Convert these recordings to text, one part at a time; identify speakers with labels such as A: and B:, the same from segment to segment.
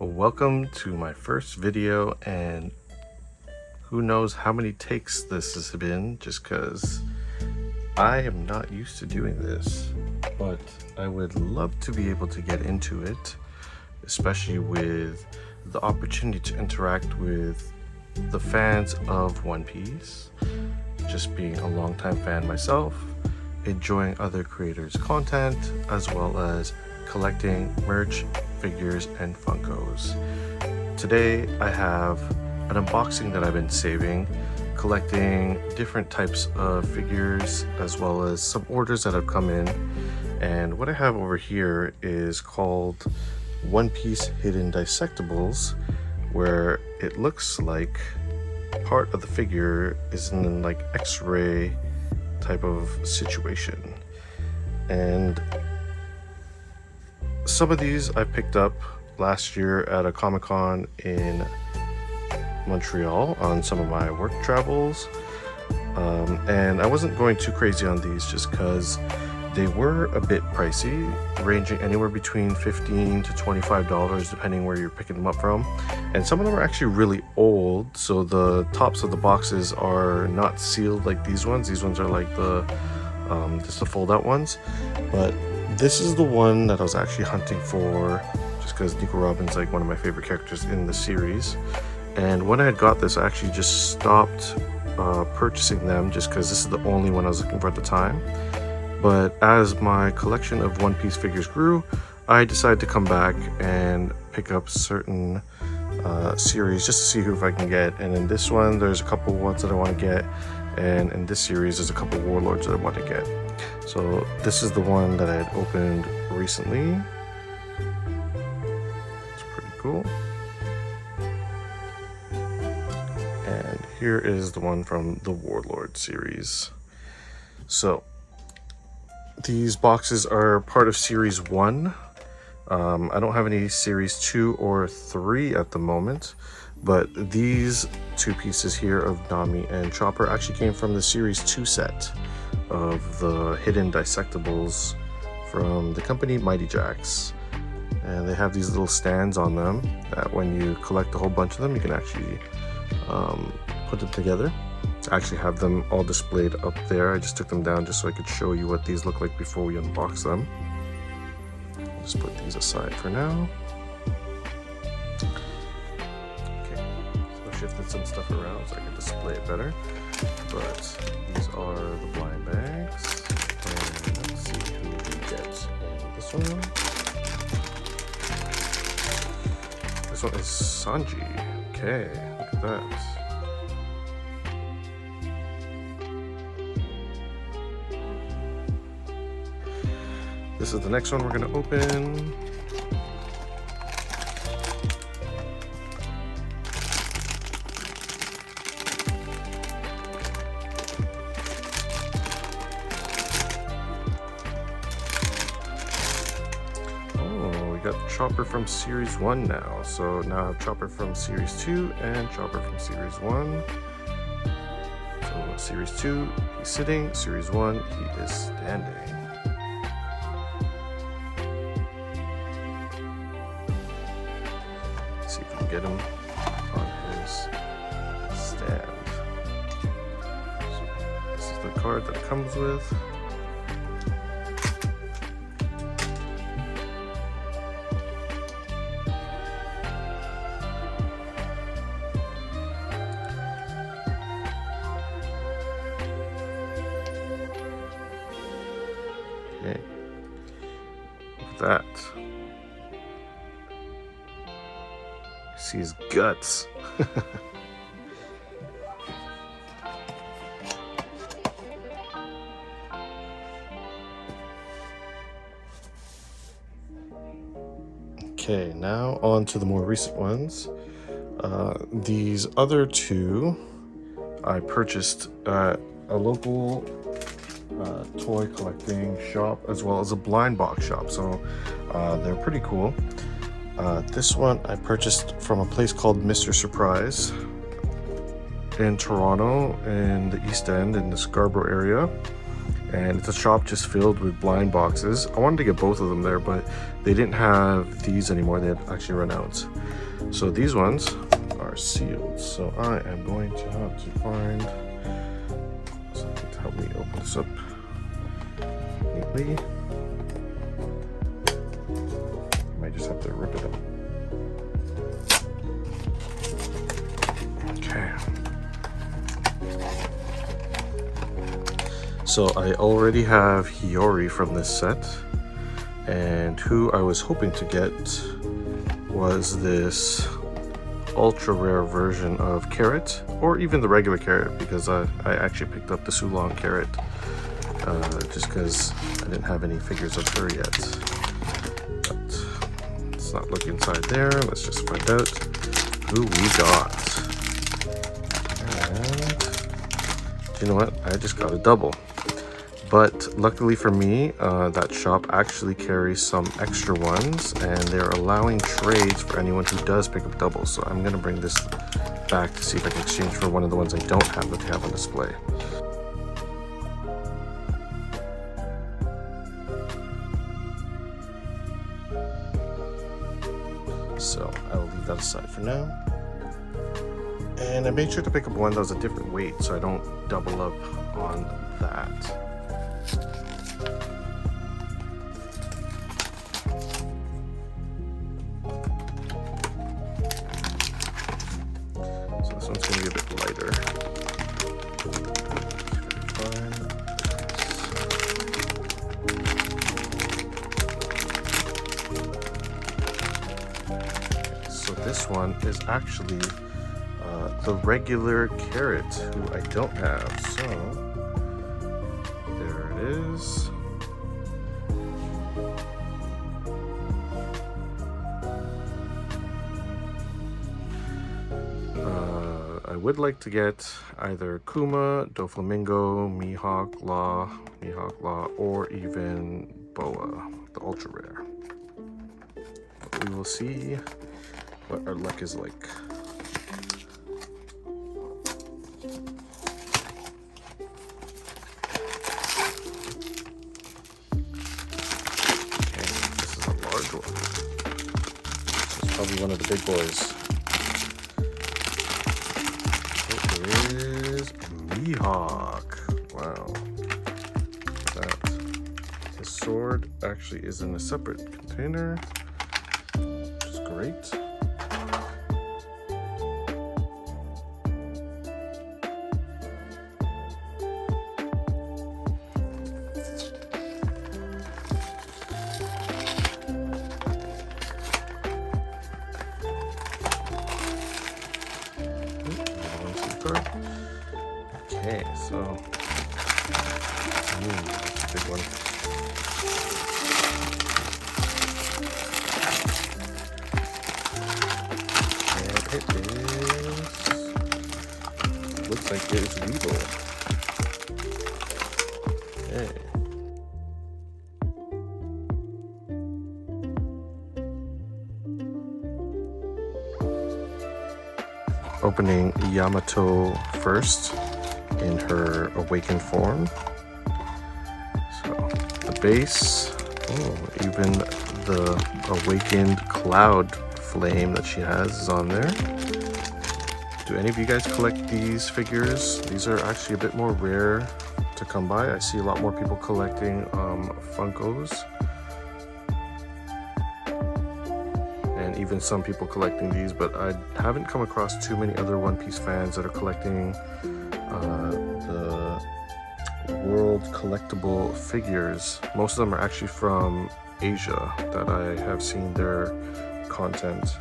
A: Welcome to my first video, and who knows how many takes this has been, just because I am not used to doing this, but I would love to be able to get into it, especially with the opportunity to interact with the fans of One Piece, just being a longtime fan myself, enjoying other creators' content, as well as collecting merch, figures, and Funkos. Today I have an unboxing that I've been saving, collecting different types of figures, as well as some orders that have come in. And what I have over here is called One Piece Hidden Disectibles, where it looks like part of the figure is in like X-ray type of situation. And some of these I picked up last year at a Comic-Con in Montreal on some of my work travels, and I wasn't going too crazy on these just because they were a bit pricey, ranging anywhere between $15 to $25 depending where you're picking them up from. And some of them are actually really old, so the tops of the boxes are not sealed like these ones. These ones are like the just the fold out ones, but this is the one that I was actually hunting for, just because Nico Robin's like one of my favorite characters in the series. And when I had got this, I actually just stopped purchasing them, just because this is the only one I was looking for at the time. But as my collection of One Piece figures grew, I decided to come back and pick up certain series just to see who I can get. And in this one, there's a couple ones that I want to get, and in this series, there's a couple warlords that I want to get. So this is the one that I had opened recently. It's pretty cool. And here is the one from the Warlord series. So these boxes are part of series 1. I don't have any series 2 or 3 at the moment, but these two pieces here of Nami and Chopper actually came from the series 2 set of the Hidden Disectibles from the company Mighty Jaxx. And they have these little stands on them that when you collect a whole bunch of them, you can actually put them together. I actually have them all displayed up there. I just took them down just so I could show you what these look like before we unbox them. I'll just put these aside for now. Okay, so I shifted some stuff around so I can display it better. But these are the blind bags. And let's see who we get in this one. This one is Sanji. Okay, look at that. This is the next one we're going to open. Oh, we got Chopper from Series 1 now. So now I have Chopper from Series 2 and Chopper from Series 1. So Series 2, he's sitting. Series 1, he is standing. See if we can get him on his stand. So this is the card that it comes with. Okay, look at that. See his guts. Okay, now on to the more recent ones. These other two I purchased at a local toy collecting shop, as well as a blind box shop, so they're pretty cool. This one I purchased from a place called Mr. Surprise in Toronto in the East End in the Scarborough area, and it's a shop just filled with blind boxes. I wanted to get both of them there, but they didn't have these anymore. They had actually run out. So these ones are sealed. So I am going to have to find something to help me open this up neatly. I might just have to rip it up. Okay. So I already have Hiyori from this set, and who I was hoping to get was this ultra rare version of Carrot, or even the regular Carrot, because I actually picked up the Sulong Carrot just because I didn't have any figures of her yet. But let's not look inside there. Let's just find out who we got. And you know what? I just got a double. But luckily for me, that shop actually carries some extra ones, and they're allowing trades for anyone who does pick up doubles. So I'm gonna bring this back to see if I can exchange for one of the ones I don't have that they have on display. So I will leave that aside for now. And I made sure to pick up one that was a different weight so I don't double up on that. So this one's going to be a bit lighter. So this one is actually the regular Carrot, who I don't have. So there it is. I would like to get either Kuma, Doflamingo, Mihawk Law, or even Boa, the ultra rare. But we will see what our luck is like. Probably one of the big boys. It is Mihawk. Wow. That. His sword actually is in a separate container, which is great. Okay, so that's a big one. And it is, looks like it's Weevil. Okay. Opening Yamato first in her awakened form. So the base, even the awakened cloud flame that she has is on there. Do any of you guys collect these figures? These are actually a bit more rare to come by. I see a lot more people collecting Funkos. And even some people collecting these, but I haven't come across too many other One Piece fans that are collecting the World Collectible figures. Most of them are actually from Asia that I have seen their content.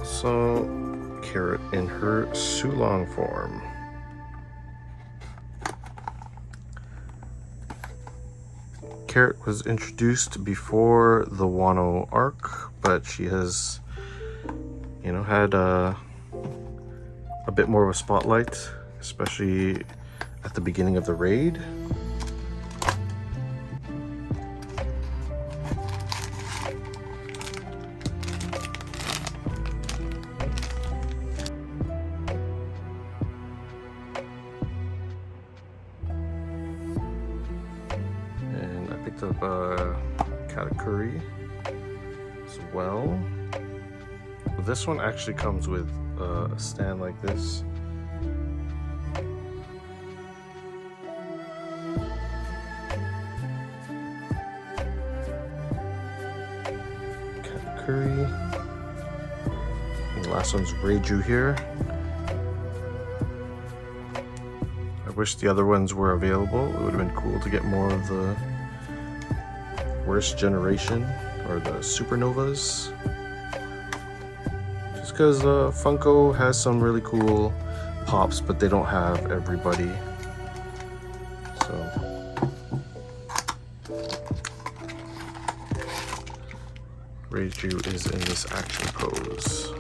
A: So, Carrot in her Sulong form. Carrot was introduced before the Wano arc, but she has, you know, had a bit more of a spotlight, especially at the beginning of the raid. picked up a Katakuri as well. This one actually comes with a stand like this. Katakuri. And the last one's Reiju here. I wish the other ones were available. It would have been cool to get more of the worst generation or the supernovas. Just because Funko has some really cool pops, but they don't have everybody. So Reiju is in this action pose.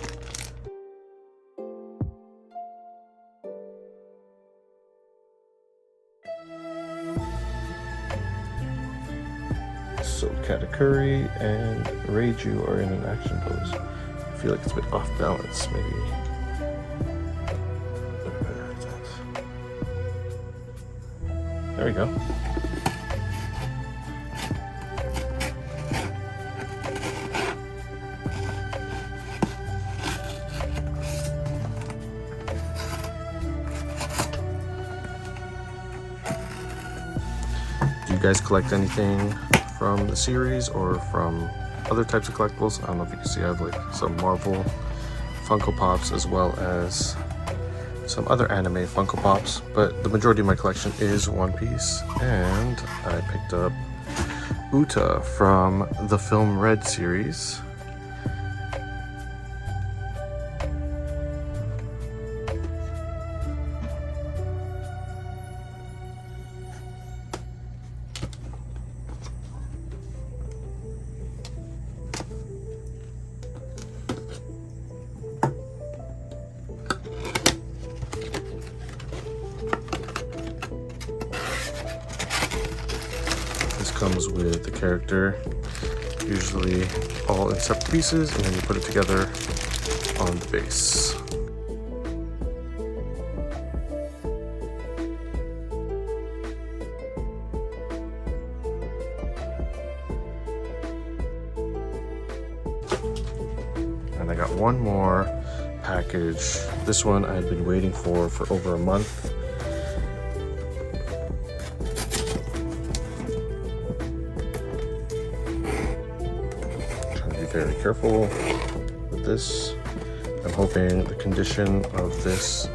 A: So Katakuri and Reiju are in an action pose. I feel like it's a bit off balance, maybe. There we go. Do you guys collect anything from the series or from other types of collectibles? I don't know if you can see, I have like some Marvel Funko Pops as well as some other anime Funko Pops, but the majority of my collection is One Piece, and I picked up Uta from the Film Red series. Comes with the character, usually all in separate pieces, and then you put it together on the base. And I got one more package. This one I had been waiting for over a month. Very careful with this. I'm hoping the condition of this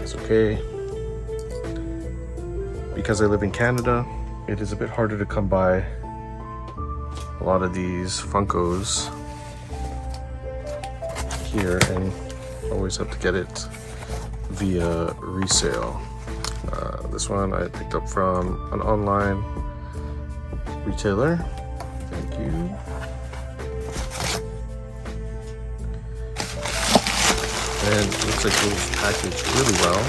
A: is okay. Because I live in Canada, it is a bit harder to come by a lot of these Funkos here, and always have to get it via resale. This one I picked up from an online retailer. Thank you. And it looks like it was packaged really well.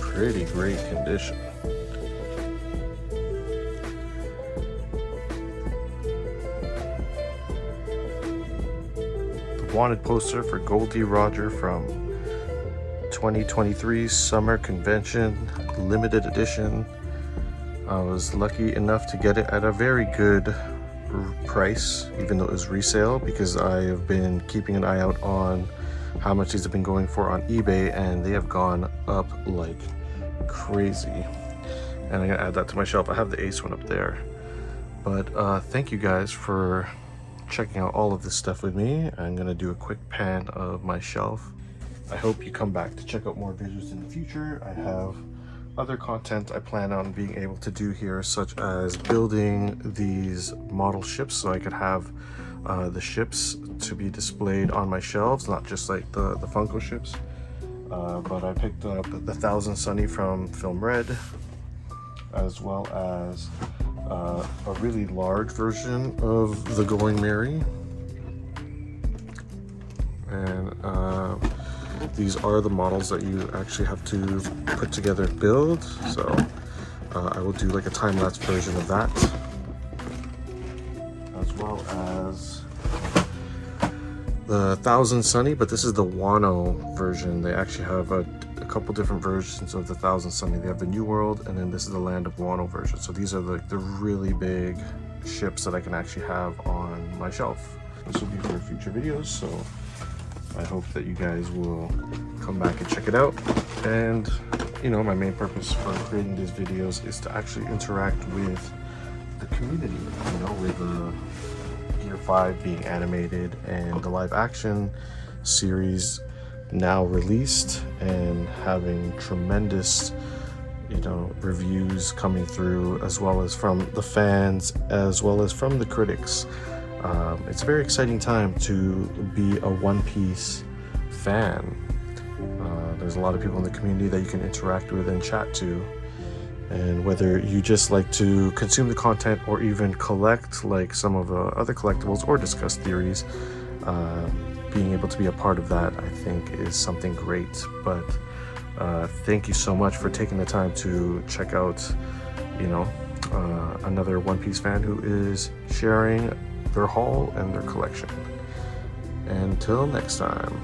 A: Pretty great condition. Wanted poster for Goldie Roger from 2023 Summer Convention limited edition. I was lucky enough to get it at a very good price, even though it was resale, because I have been keeping an eye out on how much these have been going for on eBay, and they have gone up like crazy. And I'm gonna add that to my shelf. I have the Ace one up there. But thank you guys for checking out all of this stuff with me. I'm gonna do a quick pan of my shelf. I hope you come back to check out more videos in the future. I have other content I plan on being able to do here, such as building these model ships so I could have the ships to be displayed on my shelves, not just like the Funko ships. But I picked up the Thousand Sunny from Film Red, as well as a really large version of the Going Merry, and these are the models that you actually have to put together and build. So I will do like a time-lapse version of that. the Thousand Sunny, but this is the Wano version. They actually have a couple different versions of the Thousand Sunny. They have the New World, and then this is the Land of Wano version. So these are the really big ships that I can actually have on my shelf. This will be for future videos, so I hope that you guys will come back and check it out. And you know, my main purpose for creating these videos is to actually interact with the community, you know, with Gear 5 being animated and the live action series now released and having tremendous, you know, reviews coming through, as well as from the fans as well as from the critics. It's a very exciting time to be a One Piece fan. There's a lot of people in the community that you can interact with and chat to, and whether you just like to consume the content or even collect like some of the other collectibles or discuss theories, being able to be a part of that, I think, is something great. But thank you so much for taking the time to check out, you know, another One Piece fan who is sharing their haul and their collection. Until next time.